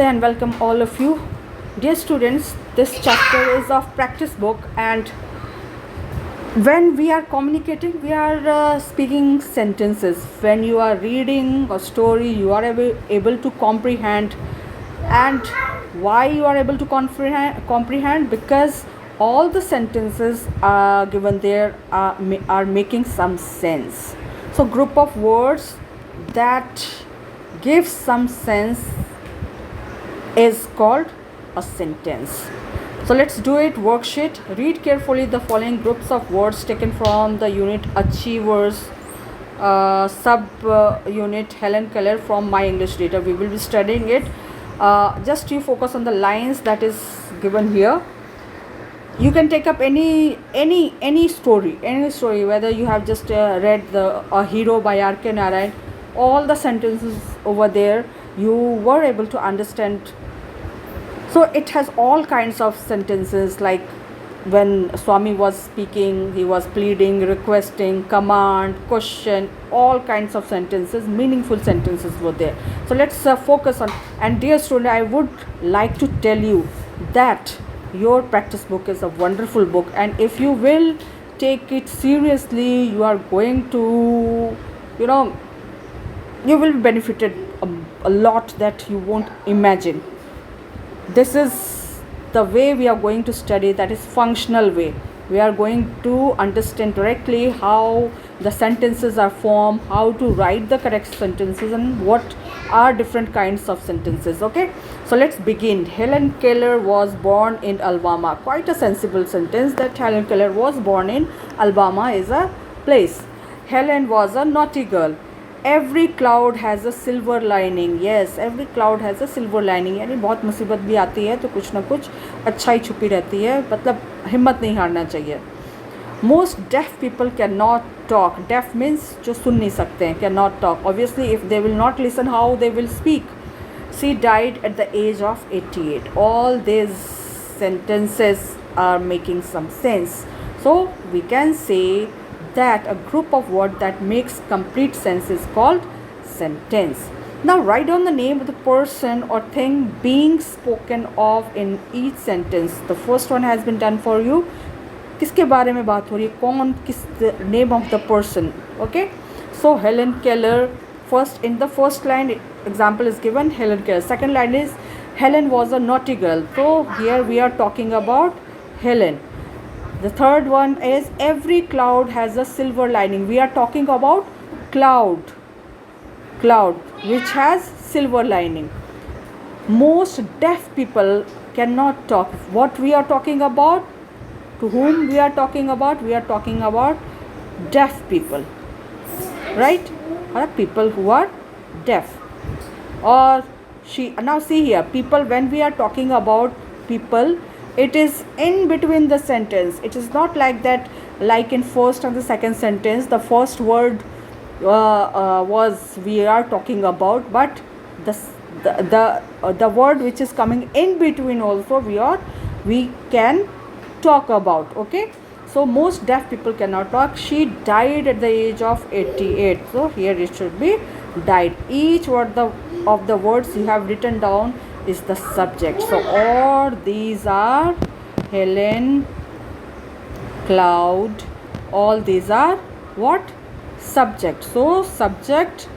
Namaste and welcome all of you. Dear students, this chapter is of practice book, and when we are communicating, we are speaking sentences. When you are reading a story, you are able to comprehend. And why you are able to comprehend? Because all the sentences given there are making some sense. So group of words that give some sense is called a sentence. So let's do it. Worksheet. Read carefully the following groups of words taken from the unit Achievers sub unit Helen Keller from My English Data. We will be studying it. Just you focus on the lines that is given here. You can take up any story, whether you have just read A Hero by R.K. Narayan. All the sentences over there you were able to understand. So it has all kinds of sentences, like when Swami was speaking, he was pleading, requesting, command, question, all kinds of sentences, meaningful sentences were there. So let's focus on. And dear student, I would like to tell you that your practice book is a wonderful book, and if you will take it seriously, you are going to, you will be benefited a lot that you won't imagine. This is the way we are going to study, that is functional way. We are going to understand directly how the sentences are formed, how to write the correct sentences, and what are different kinds of sentences. Okay, so let's begin. Helen Keller was born in Alabama. Quite a sensible sentence that Helen Keller was born in Alabama is a place. Helen was a naughty girl. Every cloud has a silver lining. Yes, every cloud has a silver lining. यानी बहुत मुसीबत भी आती है तो कुछ ना कुछ अच्छाई छुपी रहती है, मतलब हिम्मत नहीं हारना चाहिए. Most deaf people cannot talk. Deaf means जो सुन नहीं सकते हैं, cannot talk. Obviously, if they will not listen, how they will speak? She died at the age of 88. All these sentences are making some sense. So we can say that a group of words that makes complete sense is called sentence. Now write down the name of the person or thing being spoken of in each sentence. The first one has been done for you. किसके बारे में बात हो रही है, कौन, किस, name of the person. Okay, so Helen Keller. First, in the first line, example is given, Helen Keller. Second line is Helen was a naughty girl. So here we are talking about Helen. The third one is every cloud has a silver lining. We are talking about cloud which has silver lining. Most deaf people cannot talk. What we are talking about? To whom we are talking about? We are talking about deaf people, right? Or people who are deaf. Or now see here, people, when we are talking about people, it is in between the sentence. It is not like that, like in first and the second sentence, the first word was we are talking about, but the word which is coming in between also we can talk about. Okay, so most deaf people cannot talk. She died at the age of 88. So here it should be died. Each word of the words you have written down is the subject. So all these are Helen, cloud, all these are what? Subject. So subject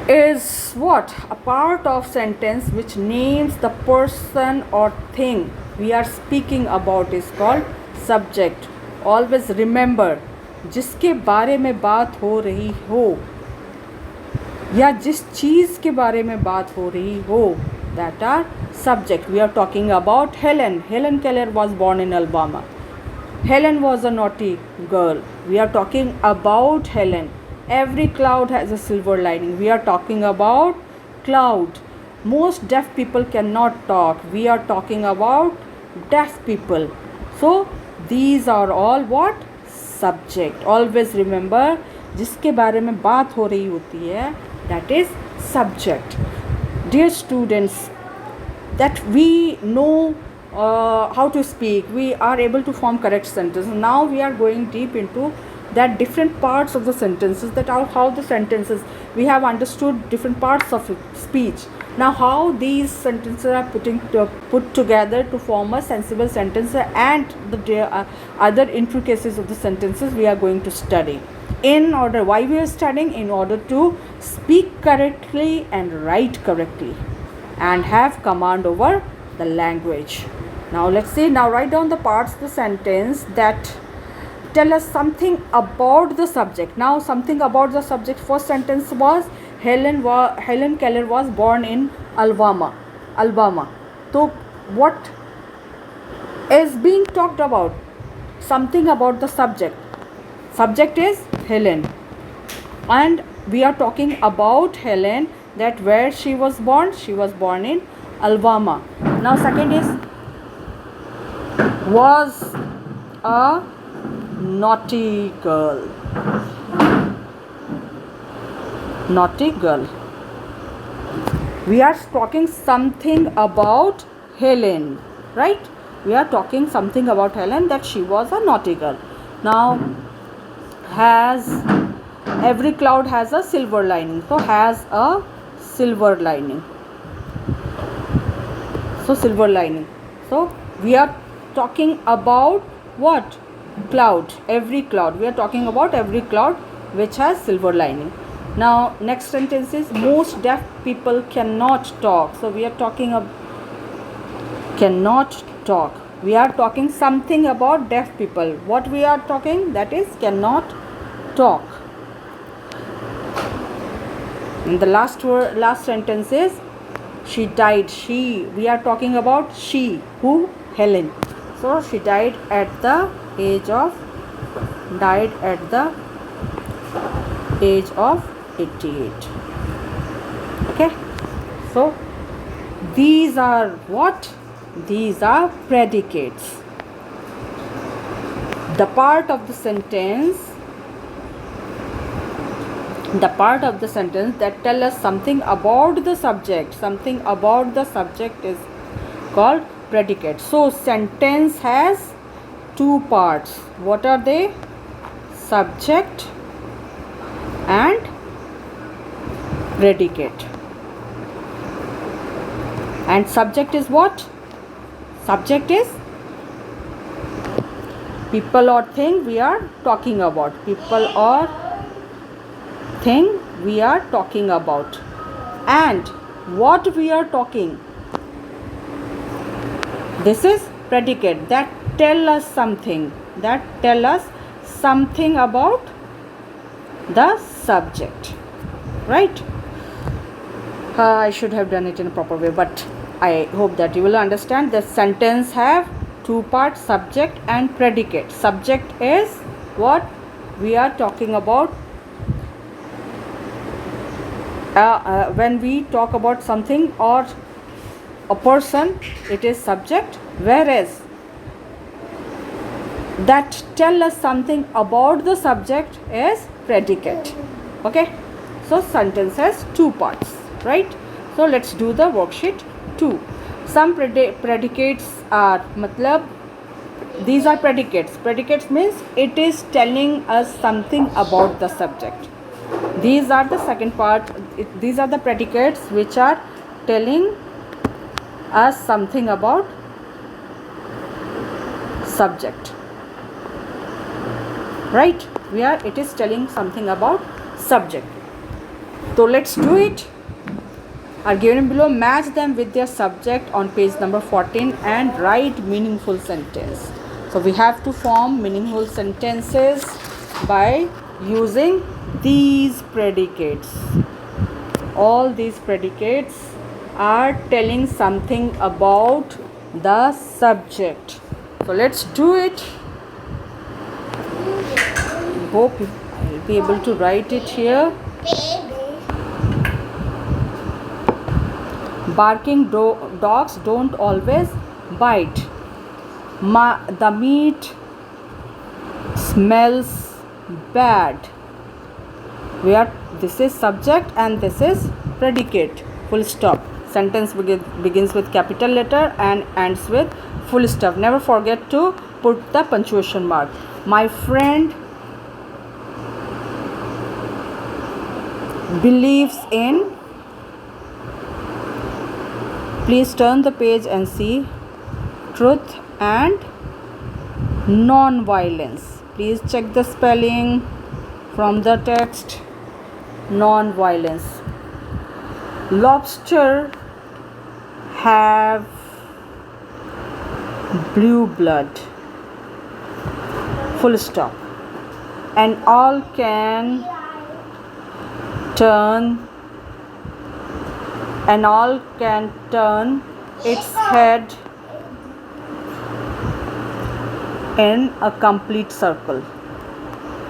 is what? A part of sentence which names the person or thing we are speaking about is called subject. Always remember, जिसके बारे में बात हो रही हो या जिस चीज़ के बारे में बात हो रही हो, that are subject. We are talking about Helen. Helen Keller was born in Alabama. Helen was a naughty girl. We are talking about Helen. Every cloud has a silver lining. We are talking about cloud. Most deaf people cannot talk. We are talking about deaf people. So these are all what? Subject. Always remember, जिसके बारे में बात हो रही होती है, that is subject. Dear students, that we know how to speak, we are able to form correct sentences. Now we are going deep into that different parts of the sentences, that are how the sentences, we have understood different parts of speech. Now, how these sentences are put together to form a sensible sentence, and the other intricacies of the sentences we are going to study. In order, why we are studying? In order to speak correctly and write correctly, and have command over the language. Now let's see. Now write down the parts of the sentence that tell us something about the subject. Now something about the subject. First sentence was Helen Keller was born in Alabama. So what is being talked about? Something about the subject. Subject is Helen, and we are talking about Helen, that where she was born. She was born in Alabama. Now second is was a naughty girl. Naughty girl. We are talking something about Helen, right? We are talking something about Helen, that she was a naughty girl. Now, every cloud has a silver lining. So has a silver lining. So silver lining. So we are talking about what? Cloud. Every cloud. We are talking about every cloud which has silver lining. Now next sentence is most deaf people cannot talk. So we are talking about cannot talk. We are talking something about deaf people. What we are talking? That is cannot talk. And the last sentence is she died. We are talking about she. Who? Helen. So she died at the age of 88. Okay. So these are what? These are predicates. The part of the sentence that tell us something about the subject. Something about the subject is called predicate. So sentence has two parts. What are they? Subject and predicate. And subject is what? Subject is people or thing we are talking about. People or thing we are talking about. And what we are talking, this is predicate, that tell us something about the subject, right? I should have done it in a proper way, but I hope that you will understand. The sentence have two parts, subject and predicate. Subject is what we are talking about. When we talk about something or a person, it is subject, whereas that tell us something about the subject is predicate. Okay, so sentence has two parts, right? So let's do the worksheet 2. Some predicates are these are predicates. Predicates means it is telling us something about the subject. These are the second part. These are the predicates which are telling us something about subject, right? It is telling something about subject. So let's do it. Are given below. Match them with their subject on page number 14 and write meaningful sentence. So we have to form meaningful sentences by using these predicates. All these predicates are telling something about the subject. So let's do it. Hope I'll be able to write it here. Barking dogs don't always bite. The meat smells bad. This is subject and this is predicate. Full stop. Sentence begins with capital letter and ends with full stop. Never forget to put the punctuation mark. My friend believes in Please turn the page and see truth and non-violence. Please check the spelling from the text. Non-violence. Lobster have blue blood. Full stop. And all can turn its head in a complete circle.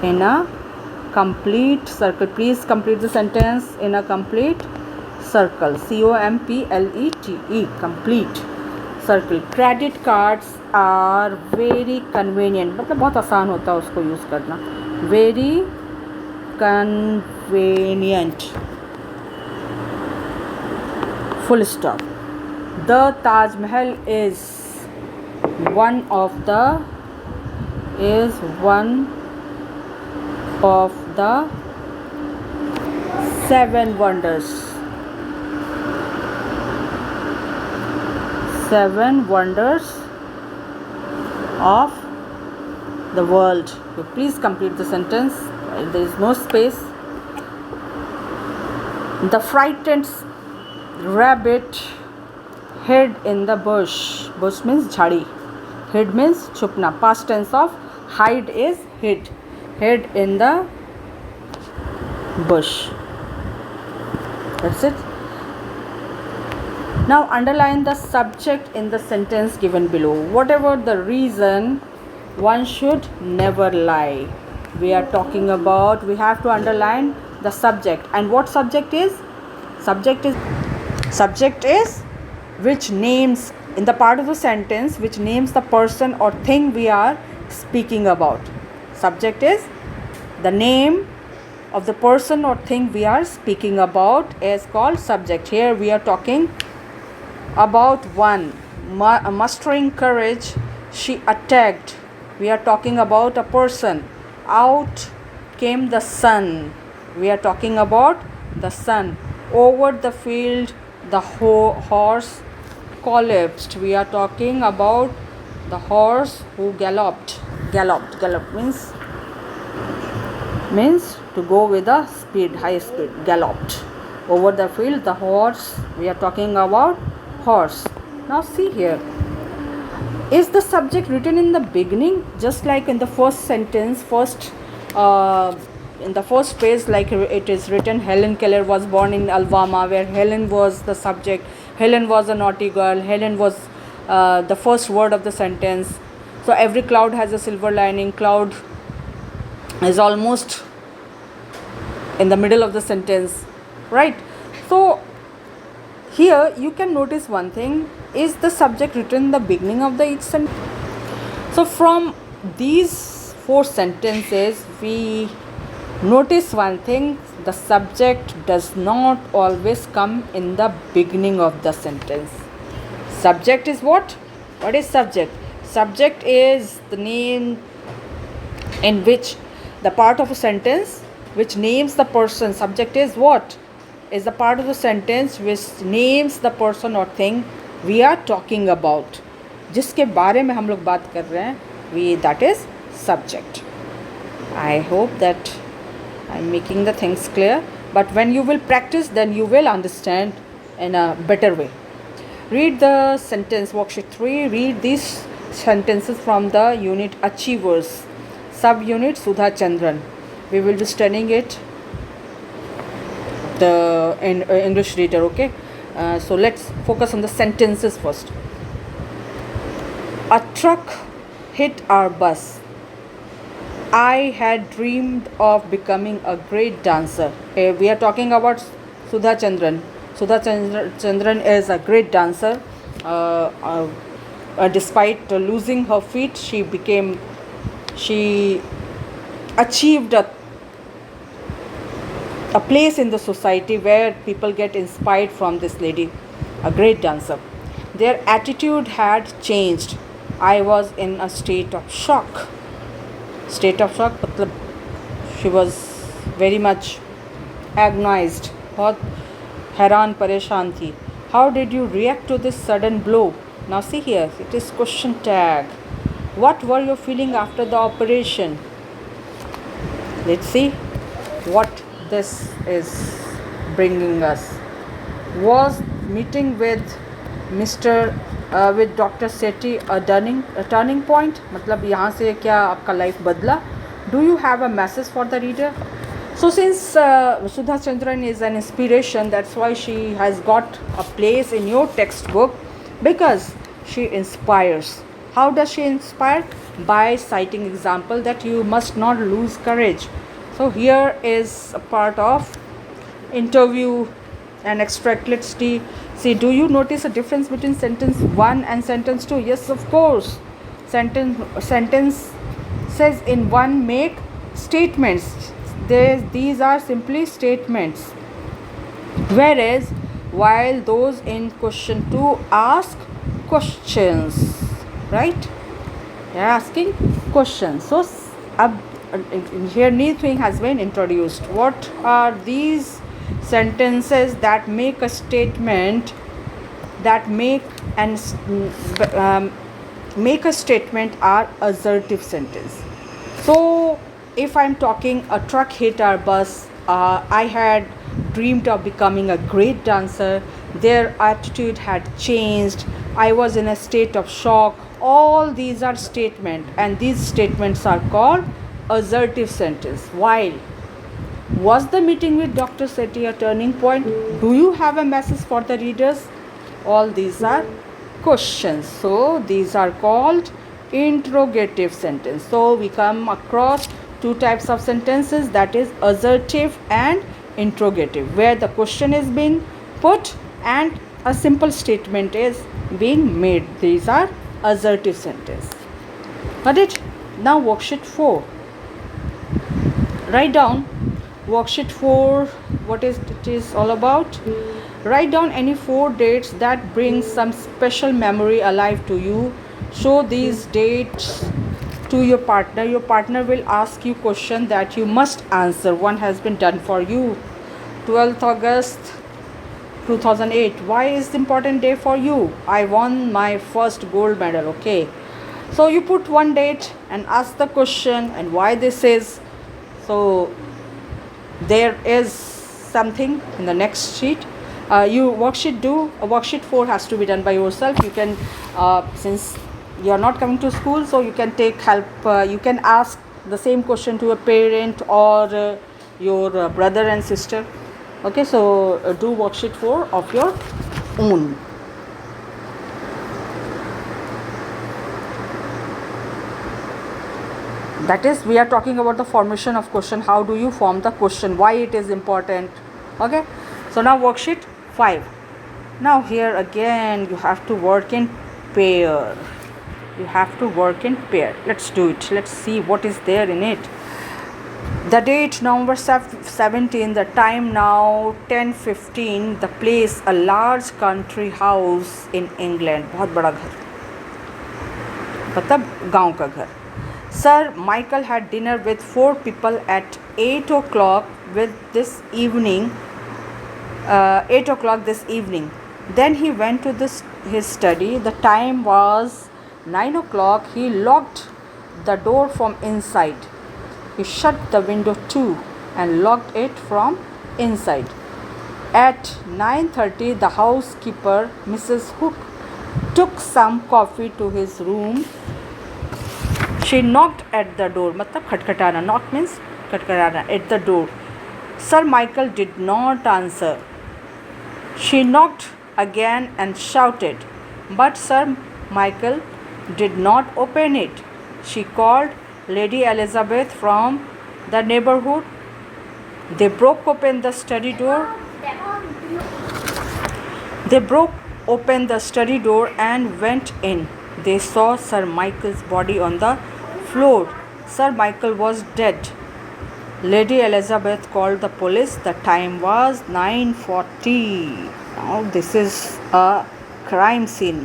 In a complete circle. Please complete the sentence. In a complete circle. COMPLETE. Complete circle. Credit cards are very convenient. मतलब बहुत आसान होता है उसको use करना. Very convenient. Full stop. The Taj Mahal is one of the seven wonders. Seven wonders of the world. So please complete the sentence. There is no space. The frightened rabbit hid in the bush. Bush means jhadi. Hid means chupna. Past tense of hide is hid. Hid in the bush. That's it. Now underline the subject in the sentence given below. Whatever the reason, one should never lie. We are talking about, we have to underline the subject. And what subject is? Subject is which names in the part of the sentence which names the person or thing we are speaking about. Subject is the name of the person or thing we are speaking about is called subject. Here we are talking about one. Mustering courage, she attacked. We are talking about a person. Out came the sun. We are talking about the sun. Over the field, the horse collapsed. We are talking about the horse who galloped. Gallop means to go with a speed, high speed. Galloped. Over the field, the horse. We are talking about horse. Now see here. Is the subject written in the beginning, just like in the first sentence, in the first phrase, like it is written, Helen Keller was born in Alabama, where Helen was the subject. Helen was a naughty girl. Helen was the first word of the sentence. So every cloud has a silver lining. Cloud is almost in the middle of the sentence, right? So here you can notice one thing. Is the subject written in the beginning of the each sentence? So from these four sentences we notice one thing. The subject does not always come in the beginning of the sentence. Subject is what? What is subject? Subject is the name in which the part of a sentence which names the person. Subject is what? Is the part of the sentence which names the person or thing we are talking about. जिसके बारे में हम लोग बात कर रहे हैं, that is subject. I hope that I'm making the things clear. But when you will practice, then you will understand in a better way. Read the sentence, worksheet 3. Read these sentences from the unit Achievers, sub-unit Sudha Chandran. We will be studying it in English reader, okay? So let's focus on the sentences first. A truck hit our bus. I had dreamed of becoming a great dancer. We are talking about Sudha Chandran. Sudha Chandran is a great dancer. Despite losing her feet, she achieved a place in the society where people get inspired from this lady, a great dancer. Their attitude had changed. I was in a state of shock. State of shock, matlab she was very much agonized, बहुत हैरान परेशान थी. How did you react to this sudden blow? Now see here, it is question tag. What were you feeling after the operation? Let's see what this is bringing us. Was meeting with Mr. with Dr. Sethi a turning point? मतलब यहाँ से क्या आपका life बदला? Do you have a message for the reader? So since Sudha Chandran is an inspiration, that's why she has got a place in your textbook, because she inspires. How does she inspire? By citing example that you must not lose courage. So here is a part of interview and extract. Let's see, do you notice a difference between sentence 1 and sentence 2? Yes, of course. Sentence says in 1 make statements. These are simply statements, whereas while those in question 2 ask questions, right? They are asking questions. So here new thing has been introduced. What are these sentences that make a statement, that make a statement are assertive sentence? So if I'm talking a truck hit our bus, I had dreamed of becoming a great dancer, their attitude had changed, I was in a state of shock. All these are statements, and these statements are called assertive sentence. While was the meeting with Dr. Sethi a turning point? Do you have a message for the readers? All these are questions. So these are called interrogative sentence. So we come across two types of sentences, that is assertive and interrogative, where the question is being put and a simple statement is being made. These are assertive sentence. Got it? Now worksheet 4. Write down worksheet 4, what is it is all about. Write down any 4 dates that bring some special memory alive to you. Show these dates to your partner. Your partner will ask you question that you must answer. One has been done for you. 12th August 2008. Why is the important day for you? I won my first gold medal. Okay, so you put one date and ask the question and why this is. So there is something in the next sheet. Worksheet 4 has to be done by yourself. You can since you are not coming to school, so you can take help. You can ask the same question to a parent or your brother and sister. Okay, so do worksheet 4 of your own. That is, we are talking about the formation of question. How do you form the question? Why it is important? Okay, so now worksheet 5. Now here again you have to work in pair. You have to work in pair. Let's do it. Let's see what is there in it. The date November 17, the time now 10:15, the place a large country house in England. बहुत बड़ा घर, मतलब गांव का घर. Sir Michael had dinner with 4 people at 8 o'clock this evening. Then he went to his study. The time was 9 o'clock. He locked the door from inside. He shut the window too and locked it from inside. At 9:30, the housekeeper, Mrs. Hook, took some coffee to his room. She knocked at the door. मतलब खटखटाना. Knock means खटखटाना. At the door. Sir Michael did not answer. She knocked again and shouted, but Sir Michael did not open it. She called Lady Elizabeth from the neighborhood. They broke open the study door. And went in. They saw Sir Michael's body on the floor. Sir Michael was dead. Lady Elizabeth called the police. The time was 9:40. Now this is a crime scene.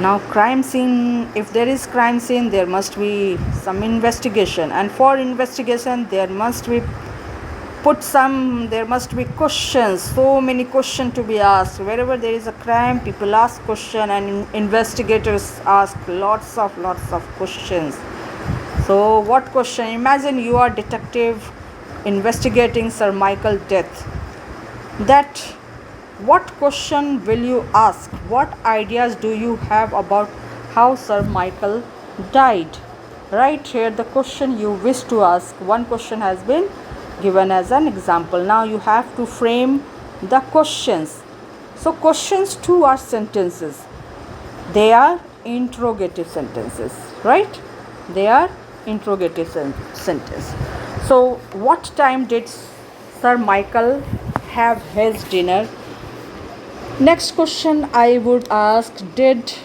Now crime scene, if there is crime scene, there must be some investigation, and for investigation there must be put some, there must be questions, so many questions to be asked. Wherever there is a crime, people ask question, and investigators ask lots of questions. So what question? Imagine you are detective investigating Sir Michael death. That what question will you ask? What ideas do you have about how Sir Michael died? Right here the question you wish to ask. One question has been given as an example. Now you have to frame the questions. So questions too are sentences. They are interrogative sentences, right? They are interrogative sentence. So what time did Sir Michael have his dinner? Next question I would ask, did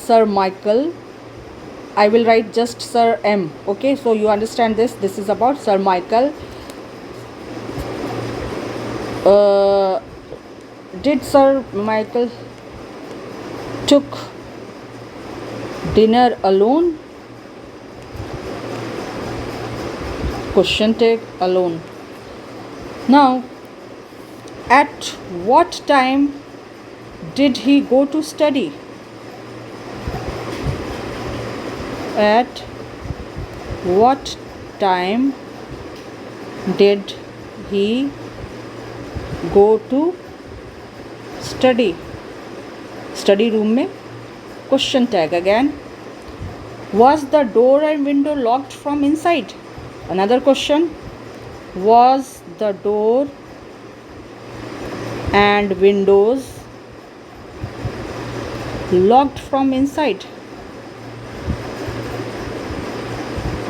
Sir Michael, I will write just Sir M, okay, so you understand this is about Sir Michael. Did Sir Michael took dinner alone? Question take alone. Now, at what time did he go to study? At what time did he go to study? Study room में question tag again. Was the door and window locked from inside? Another question. Was the door and windows locked from inside?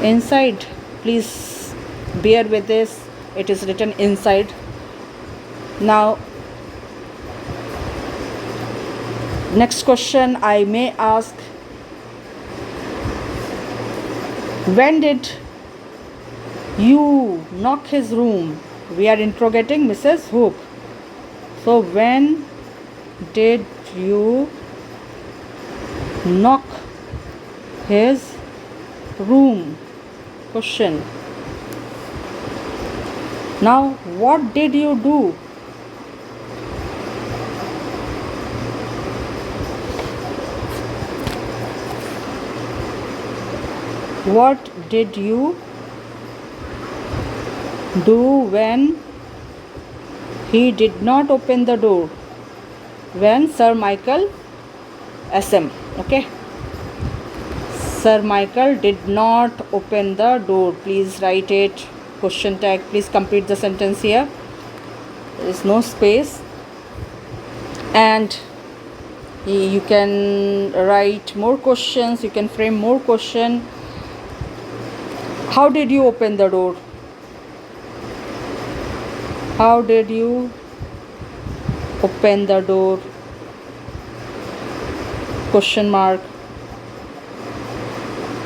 Inside, please bear with this, it is written inside. Now next question I may ask, when did you knock his room? We are interrogating Mrs. Hook. So when did you knock his room? Question. Now what did you do? What did you do when he did not open the door? When Sir Michael SM, okay, Sir Michael did not open the door. Please write it. Question tag. Please complete the sentence here. There is no space. And you can write more questions. You can frame more question. How did you open the door? How did you open the door? Question mark.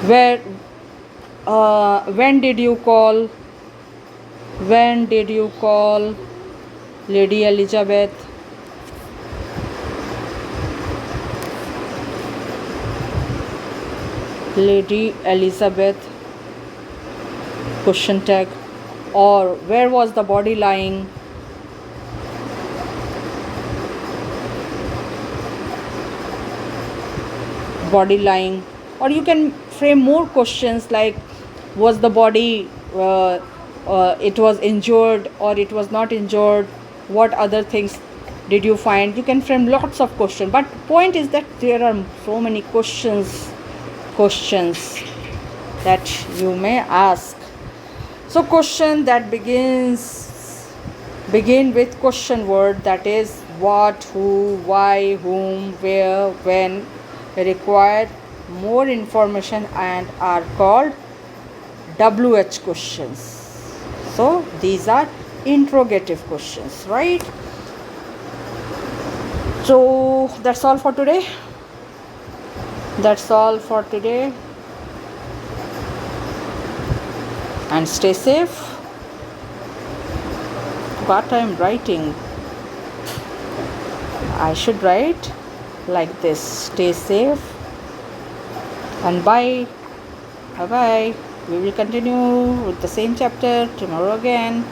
When did you call? When did you call Lady Elizabeth? Lady Elizabeth? Question tag. Or where was the body lying? Body lying. Or you can frame more questions like, was the body it was injured or it was not injured? What other things did you find? You can frame lots of questions, but point is that there are so many questions that you may ask. So question that begin with question word, that is what, who, why, whom, where, when, require more information and are called WH questions. So these are interrogative questions, right? So that's all for today. And stay safe. What I am writing, I should write like this: stay safe and bye bye. We will continue with the same chapter tomorrow again.